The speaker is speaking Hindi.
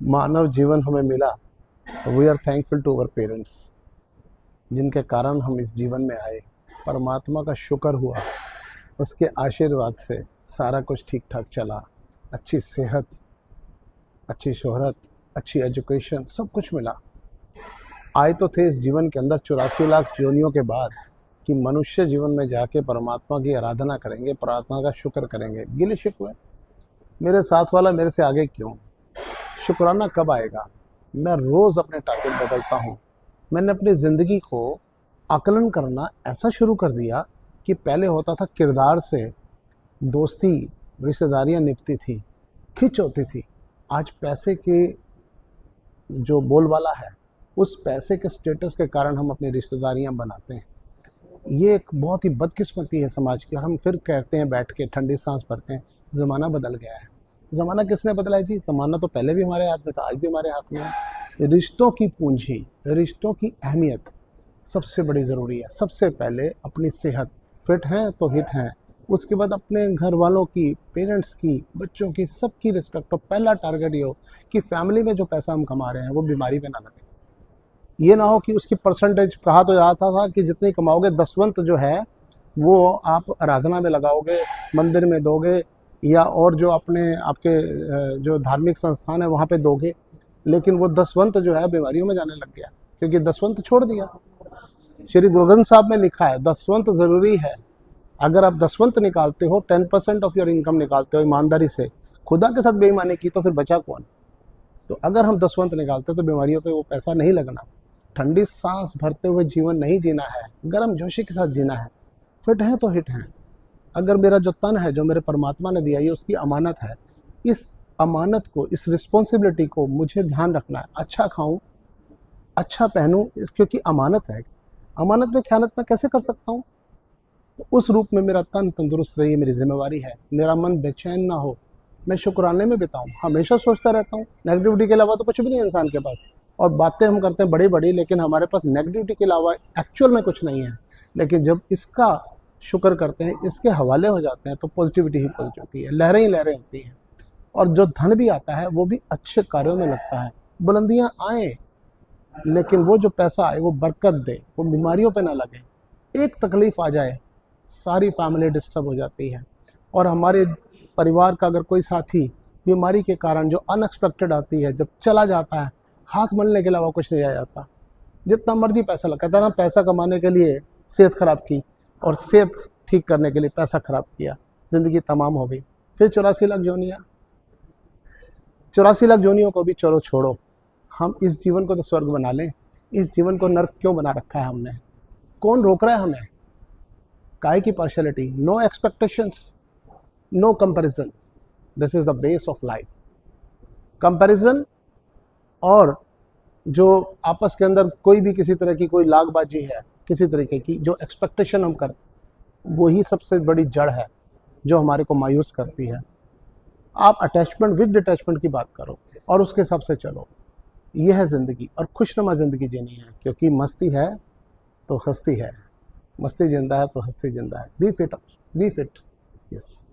मानव जीवन हमें मिला, we are thankful to our parents, जिनके कारण हम इस जीवन में आए। परमात्मा का शुक्र हुआ, उसके आशीर्वाद से सारा कुछ ठीक ठाक चला। अच्छी सेहत, अच्छी शोहरत, अच्छी एजुकेशन, सब कुछ मिला। आए तो थे इस जीवन के अंदर 84 लाख योनियों के बाद कि मनुष्य जीवन में जाके परमात्मा की आराधना करेंगे, परमात्मा का शुक्र करेंगे। गिले शिकवे, मेरे साथ वाला मेरे से आगे क्यों, शुक्राना कब आएगा। मैं रोज़ अपने टारगेट बदलता हूँ। मैंने अपनी ज़िंदगी को आकलन करना ऐसा शुरू कर दिया कि पहले होता था किरदार से दोस्ती, रिश्तेदारियाँ निभती थी, खिंच होती थी। आज पैसे के जो बोलबाला है, उस पैसे के स्टेटस के कारण हम अपनी रिश्तेदारियाँ बनाते हैं। ये एक बहुत ही बदकिस्मती है समाज की। और हम फिर कहते हैं बैठ के, ठंडी सांस भरते हैं, ज़माना बदल गया है। ज़माना किसने बदला है जी? ज़माना तो पहले भी हमारे हाथ में था, आज भी हमारे हाथ में है। रिश्तों की पूंजी, रिश्तों की अहमियत सबसे बड़ी ज़रूरी है। सबसे पहले अपनी सेहत, फिट हैं तो हिट हैं। उसके बाद अपने घर वालों की, पेरेंट्स की, बच्चों की, सबकी रिस्पेक्ट हो। पहला टारगेट ये हो कि फैमिली में जो पैसा हम कमा रहे हैं वो बीमारी में ना लगे। ये ना हो कि उसकी परसेंटेज, कहा तो जाता था कि जितनी कमाओगे 10वंत जो है वो आप आराधना में लगाओगे, मंदिर में दोगे, या और जो अपने आपके जो धार्मिक संस्थान है वहाँ पे दोगे। लेकिन वो 10वंत जो है बीमारियों में जाने लग गया, क्योंकि 10वंत छोड़ दिया। श्री गुरु ग्रंथ साहब में लिखा है 10वंत ज़रूरी है। अगर आप 10वंत निकालते हो, 10% ऑफ योर इनकम निकालते हो ईमानदारी से, खुदा के साथ बेईमानी की, तो फिर बचा कौन? तो अगर हम 10वंत निकालते तो बीमारियों पे वो पैसा नहीं लगना। ठंडी सांस भरते हुए जीवन नहीं जीना है, गर्म जोशी के साथ जीना है। फिट है तो हिट है। अगर मेरा जो तन है, जो मेरे परमात्मा ने दिया, ये उसकी अमानत है। इस अमानत को, इस रिस्पॉन्सिबिलिटी को मुझे ध्यान रखना है। अच्छा खाऊं, अच्छा पहनूं, क्योंकि अमानत है। अमानत में ख़यानत मैं कैसे कर सकता हूँ? तो उस रूप में मेरा तन तंदुरुस्त रही, मेरी जिम्मेवारी है। मेरा मन बेचैन ना हो, मैं शुक्राने में बिताऊं। हमेशा सोचता रहता हूँ। नेगेटिविटी के अलावा तो कुछ भी नहीं है इंसान के पास। और बातें हम करते हैं बड़ी बड़ी, लेकिन हमारे पास नेगेटिविटी के अलावा एक्चुअल में कुछ नहीं है। लेकिन जब इसका शुक्र करते हैं, इसके हवाले हो जाते हैं, तो पॉजिटिविटी ही पॉजिटिविटी है, लहरें ही लहरें होती हैं। और जो धन भी आता है वो भी अच्छे कार्यों में लगता है। बुलंदियाँ आए, लेकिन वो जो पैसा आए वो बरकत दे, वो बीमारियों पे ना लगे। एक तकलीफ आ जाए, सारी फैमिली डिस्टर्ब हो जाती है। और हमारे परिवार का अगर कोई साथी बीमारी के कारण जो अनएक्सपेक्टेड आती है, जब चला जाता है, हाथ मलने के अलावा कुछ नहीं आ जाता। जितना मर्जी पैसा लगाता है ना, पैसा कमाने के लिए सेहत खराब की, और सेहत ठीक करने के लिए पैसा खराब किया, ज़िंदगी तमाम हो गई। फिर 84 लाख जोनियाँ, 84 लाख जोनियों को भी चलो छोड़ो। हम इस जीवन को तो स्वर्ग बना लें। इस जीवन को नर्क क्यों बना रखा है हमने? कौन रोक रहा है हमें? काहे की partiality? No expectations, no comparison. This is the base of life. Comparison और जो आपस के अंदर कोई भी किसी तरह की कोई लागबाजी है, किसी तरीके की जो एक्सपेक्टेशन हम करते, वही सबसे बड़ी जड़ है जो हमारे को मायूस करती है। आप अटैचमेंट विद डिटैचमेंट की बात करो और उसके हिसाब से चलो। यह है ज़िंदगी, और खुशनुमा ज़िंदगी जीनी है। क्योंकि मस्ती है तो हस्ती है, मस्ती जिंदा है तो हस्ती जिंदा है। Be fit, be fit. Yes.